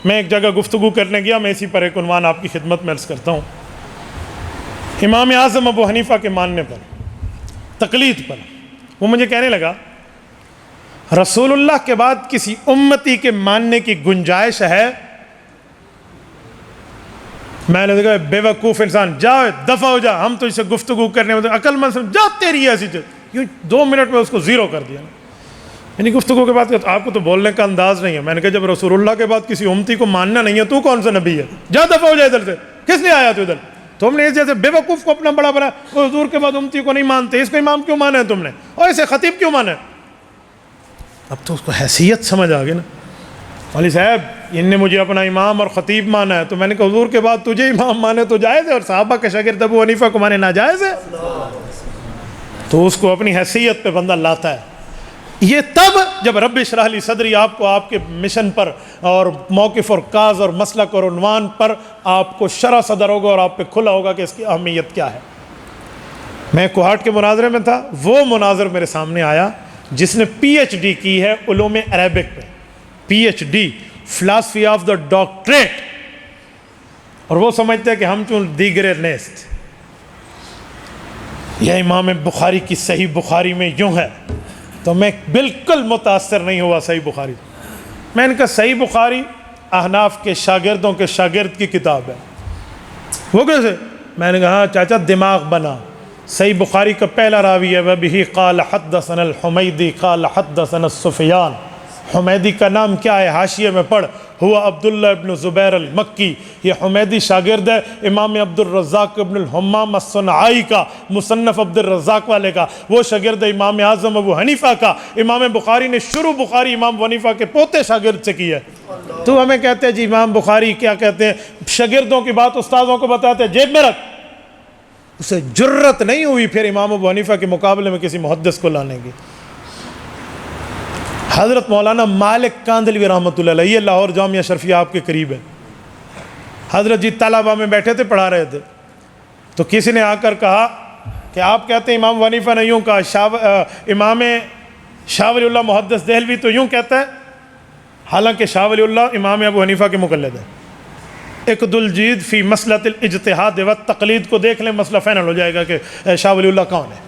میں ایک جگہ گفتگو کرنے گیا، میں اسی پر ایک عنوان آپ کی خدمت میں عرض کرتا ہوں۔ امام اعظم ابو حنیفہ کے ماننے پر، تقلید پر، وہ مجھے کہنے لگا رسول اللہ کے بعد کسی امتی کے ماننے کی گنجائش ہے؟ میں نے کہا بے وقوف انسان، جاؤ دفع ہو جا، ہم تو اس سے گفتگو کرنے میں عقل مند جا، تیری ایسی یوں 2 منٹ میں اس کو زیرو کر دیا۔ یعنی گفتگو کے بعد آپ کو تو بولنے کا انداز نہیں ہے۔ میں نے کہا جب رسول اللہ کے بعد کسی امتی کو ماننا نہیں ہے تو کون سا نبی ہے؟ جا دفع ہو جائے ادھر سے، کس لیے آیا تو ادھر؟ تم نے اس جیسے بے وقوف کو اپنا بڑا بنا، حضور کے بعد امتی کو نہیں مانتے، اس کو امام کیوں مانا ہے تم نے، اور اسے خطیب کیوں مانا ہے؟ اب تو اس کو حیثیت سمجھ آ گئی نا۔ مولوی صاحب ان نے مجھے اپنا امام اور خطیب مانا ہے، تو میں نے کہا حضور کے بعد تجھے امام مانے تو جائز ہے، اور صحابہ کے شاگرد ابو حنیفہ کو مانے ناجائز ہے؟ تو اس کو اپنی حیثیت پہ بندہ لاتا ہے۔ یہ تب جب رب اشرح لی صدری آپ کو آپ کے مشن پر اور موقف اور کاز اور مسلک اور عنوان پر آپ کو شرح صدر ہوگا اور آپ پہ کھلا ہوگا کہ اس کی اہمیت کیا ہے۔ میں کوہاٹ کے مناظرے میں تھا، وہ مناظر میرے سامنے آیا جس نے پی ایچ ڈی کی ہے علوم عربک پہ، P H D philosophy of the doctorate, اور وہ سمجھتے ہیں کہ ہم چون دیگر نیست، یہ امام بخاری کی صحیح بخاری میں یوں ہے۔ تو میں بالکل متاثر نہیں ہوا صحیح بخاری۔ میں نے کہا صحیح بخاری احناف کے شاگردوں کے شاگرد کی کتاب ہے۔ وہ کیسے؟ میں نے کہا ہاں چاچا دماغ بنا، صحیح بخاری کا پہلا راوی ہے وبہ قال حدثنا الحمیدی قال حدثنا سفیان۔ حمیدی کا نام کیا ہے؟ حاشیے میں پڑھ، ہوا عبداللہ ابن زبیر المکی۔ یہ حمیدی شاگرد ہے امام عبد الرزاق ابن الحمام الصنعائی کا، مصنف عبد الرزاق والے کا۔ وہ شاگرد ہے امام اعظم ابو حنیفہ کا۔ امام بخاری نے شروع بخاری امام ابو حنیفہ کے پوتے شاگرد سے کی ہے۔ تو ہمیں کہتے ہیں جی امام بخاری کیا کہتے ہیں، شاگردوں کی بات استاذوں کو بتاتے ہیں، جیب میں رکھ۔ اسے جرت نہیں ہوئی پھر امام ابو حنیفہ کے مقابلے میں کسی محدث کو لانے کی۔ حضرت مولانا مالک کاندھلوی رحمۃ اللہ علیہ، یہ لاہور جامعہ شرفیہ آپ کے قریب ہے۔ حضرت جی طلبہ میں بیٹھے تھے، پڑھا رہے تھے، تو کسی نے آ کر کہا کہ آپ کہتے ہیں امام ابو حنیفہ نے یوں کہا، امام شاہ ولی اللہ محدث دہلوی تو یوں کہتا ہے، حالانکہ شاہ ولی اللہ امام ابو حنیفہ کے مقلد ہے۔ اقد الجید فی مسئلۃ الاجتہاد والتقلید کو دیکھ لیں، مسئلہ فائنل ہو جائے گا کہ شاہ ولی اللہ کون ہے۔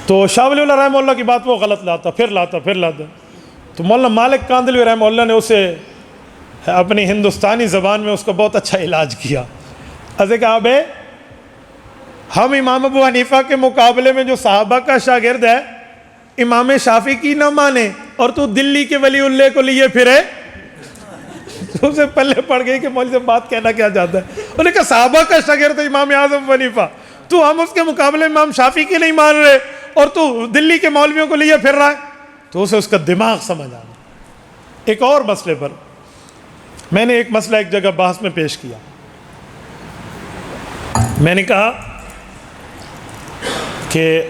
تو شاہ ولی اللہ رحمہ اللہ کی بات وہ غلط لاتا، پھر لاتا۔ تو مولانا مالک کاندھلوی رحمہ اللہ نے اسے اپنی ہندوستانی زبان میں اس کا بہت اچھا علاج کیا۔ اسے کہا بے ہم امام ابو حنیفہ کے مقابلے میں جو صحابہ کا شاگرد ہے امام شافعی کی نہ مانے، اور تو دلی کے ولی اللہ کو لیے پھرے۔ تو اسے پلے پڑ گئی کہ مولوی سے بات کہنا کیا چاہتا ہے۔ انہوں نے کہا صحابہ کا شاگرد ہے امام اعظم ابو حنیفہ، تو ہم اس کے مقابلے میں امام شافعی کی نہیں مان رہے، اور تو دلی کے مولویوں کو لیے پھر رہا ہے۔ تو اسے اس کا دماغ سمجھ آ گیا۔ ایک اور مسئلے پر میں نے ایک مسئلہ ایک جگہ بحث میں پیش کیا۔ میں نے کہا کہ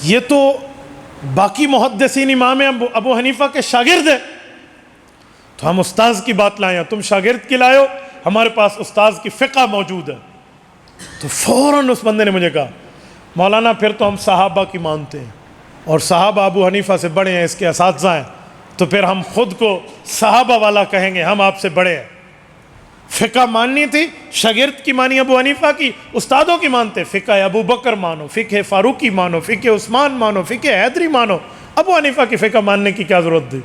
یہ تو باقی محدثین امام ابو حنیفہ کے شاگرد ہیں، تو ہم استاذ کی بات لائیں، تم شاگرد کی لائے ہو، ہمارے پاس استاذ کی فقہ موجود ہے۔ تو فوراً اس بندے نے مجھے کہا مولانا پھر تو ہم صحابہ کی مانتے ہیں، اور صحابہ ابو حنیفہ سے بڑے ہیں، اس کے اساتذہ ہیں، تو پھر ہم خود کو صحابہ والا کہیں گے، ہم آپ سے بڑے ہیں۔ فقہ ماننی تھی، شاگرد کی مانی ابو حنیفہ کی، استادوں کی مانتے، فقہ ابو بکر مانو، فقہ فاروقی مانو، فقہ عثمان مانو، فقہ حیدری مانو، ابو حنیفہ کی فقہ ماننے کی کیا ضرورت تھی؟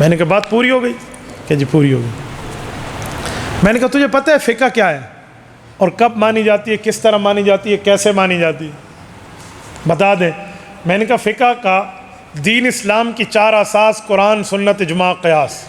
میں نے کہا بات پوری ہو گئی کہ جی پوری ہو گئی۔ میں نے کہا تجھے پتہ ہے فقہ کیا ہے اور کب مانی جاتی ہے، کس طرح مانی جاتی ہے، کیسے مانی جاتی ہے، بتا دیں۔ میں نے کہا فقہ کا دین اسلام کی 4 اساس قرآن، سنت، اجماع، قیاس،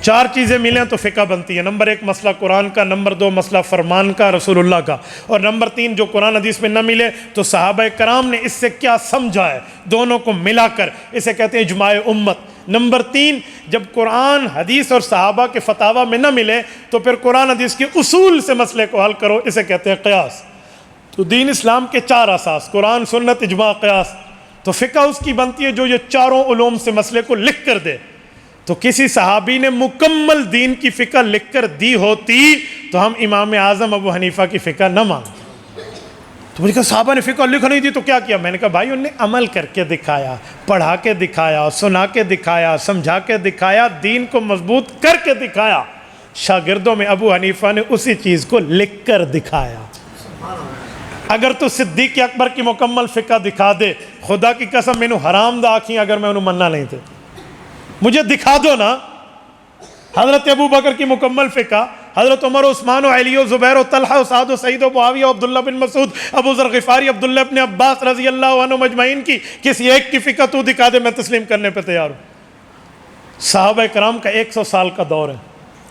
4 چیزیں ملیں تو فقہ بنتی ہے۔ نمبر 1 مسئلہ قرآن کا، نمبر 2 مسئلہ فرمان کا، رسول اللہ کا، اور نمبر 3 جو قرآن حدیث میں نہ ملے تو صحابہ کرام نے اس سے کیا سمجھا ہے، دونوں کو ملا کر اسے کہتے ہیں اجماع امت۔ نمبر 3 جب قرآن حدیث اور صحابہ کے فتاویٰ میں نہ ملے تو پھر قرآن حدیث کے اصول سے مسئلے کو حل کرو، اسے کہتے ہیں قیاس۔ تو دین اسلام کے 4 اساس قرآن، سنت، اجماع، قیاس۔ تو فقہ اس کی بنتی ہے جو یہ 4 علوم سے مسئلے کو لکھ کر دے۔ تو کسی صحابی نے مکمل دین کی فقہ لکھ کر دی ہوتی تو ہم امام اعظم ابو حنیفہ کی فقہ نہ مانتے۔ تو مجھے کہا صحابہ نے فقہ لکھ نہیں دی تو کیا کیا؟ میں نے کہا بھائی انہوں نے عمل کر کے دکھایا، پڑھا کے دکھایا، سنا کے دکھایا، سمجھا کے دکھایا، دین کو مضبوط کر کے دکھایا۔ شاگردوں میں ابو حنیفہ نے اسی چیز کو لکھ کر دکھایا۔ اگر تو صدیق اکبر کی مکمل فقہ دکھا دے، خدا کی قسم مینوں حرام دا آکھیں اگر میں انہوں مننا نہیں تھے، مجھے دکھا دو نا۔ حضرت ابو بکر کی مکمل فقہ، حضرت عمر و عثمان و علی و زبیر و طلحہ و سعد و سعید و معاویہ و عبداللہ بن مسعود، ابو ذر غفاری، عبداللہ بن عباس رضی اللہ عنہ مجمعین کی کسی ایک کی فقہ تو دکھا دے، میں تسلیم کرنے پہ تیار ہوں۔ صحابہ کرام کا 100 سال کا دور ہے،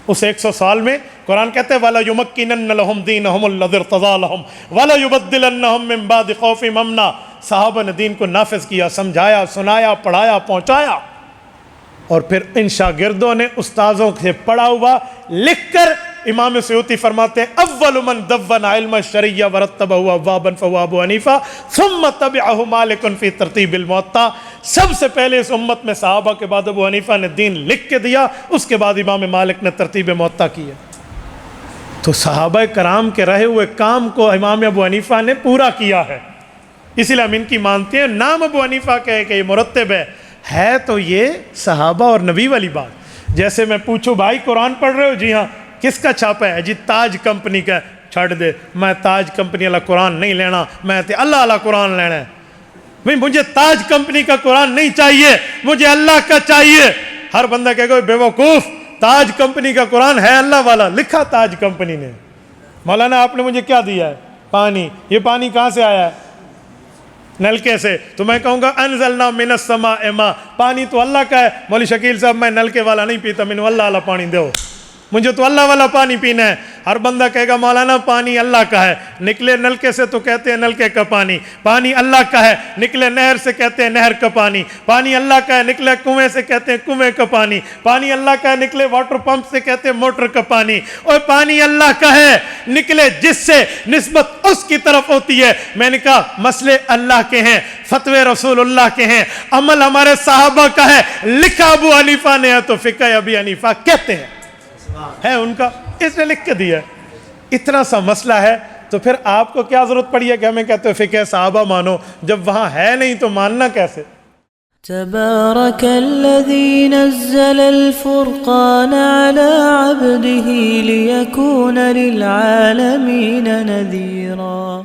اس 100 سال میں قرآن کہتے ہیں وَلَا يُمَكِّنَنَّ لَهُمْ دِينَهُمُ الَّذِي ارْتَضَىٰ لَهُمْ وَلَا يُبَدِّلَنَّهُمْ مِن بَعْدِ خَوْفِهِمْ أَمْنًا۔ صحابہ نے دین کو نافذ کیا، سمجھایا، سنایا، پڑھایا، پہنچایا، اور پھر ان شاگردوں نے استاذوں سے پڑھا ہوا لکھ کر، امام سیوطی فرماتے ہیں اول من دون علم الشریعہ ورتبہ ابوابا فہو ابو حنیفہ ثم تبعہ مالک فی ترتیب الموطا۔ سب سے پہلے اس امت میں صحابہ کے بعد ابو حنیفہ نے دین لکھ کے دیا، اس کے بعد امام مالک نے ترتیب موطا کیا۔ تو صحابہ کرام کے رہے ہوئے کام کو امام ابو حنیفہ نے پورا کیا ہے، اسی لیے ہم ان کی مانتے ہیں۔ نام ابو حنیفہ کا ہے کہ یہ مرتب ہے تو یہ صحابہ اور نبی والی بات۔ جیسے میں پوچھوں بھائی قرآن پڑھ رہے ہو؟ جی ہاں۔ کس کا چھاپا ہے؟ جی تاج کمپنی کا۔ چھڑ دے، میں تاج کمپنی والا قرآن نہیں لینا، میں اللہ والا قرآن لینا ہے۔ بھئی مجھے تاج کمپنی کا قرآن نہیں چاہیے، مجھے اللہ کا چاہیے۔ ہر بندہ کہے گا بے وقوف، تاج کمپنی کا قرآن ہے اللہ والا، لکھا تاج کمپنی نے۔ مولانا آپ نے مجھے کیا دیا ہے؟ پانی۔ یہ پانی کہاں سے آیا ہے؟ نلکے سے۔ تو میں کہوں گا انزلنا من السماء ماء، پانی تو اللہ کا ہے۔ مولوی شکیل صاحب میں نلکے والا نہیں پیتا، میں نے اللہ والا پانی دو، مجھے تو اللہ والا پانی پینا ہے۔ ہر بندہ کہے گا مولانا پانی اللہ کا ہے، نکلے نلکے سے تو کہتے ہیں نلکے کا پانی، پانی اللہ کا ہے، نکلے نہر سے کہتے ہیں نہر کا پانی، پانی اللہ کا ہے، نکلے کنویں سے کہتے ہیں کنویں کا پانی، پانی اللہ کا ہے، نکلے واٹر پمپ سے کہتے ہیں موٹر کا پانی، اور پانی اللہ کا ہے، نکلے جس سے نسبت اس کی طرف ہوتی ہے۔ میں نے کہا مسئلے اللہ کے ہیں، فتوے رسول اللہ کے ہیں، عمل ہمارے صحابہ کا ہے، لکھا ابو حنیفہ نے ہے تو فقہ ابی حنیفہ کہتے ہیں، ہے ان کا، اس نے لکھ کے دیا ہے۔ اتنا سا مسئلہ ہے تو پھر آپ کو کیا ضرورت پڑی ہے کہ ہمیں کہتے ہیں فقہ صحابہ مانو، جب وہاں ہے نہیں تو ماننا کیسے؟ تبارك الذي نزل الفرقان على عبده ليكون للعالمين نذيرا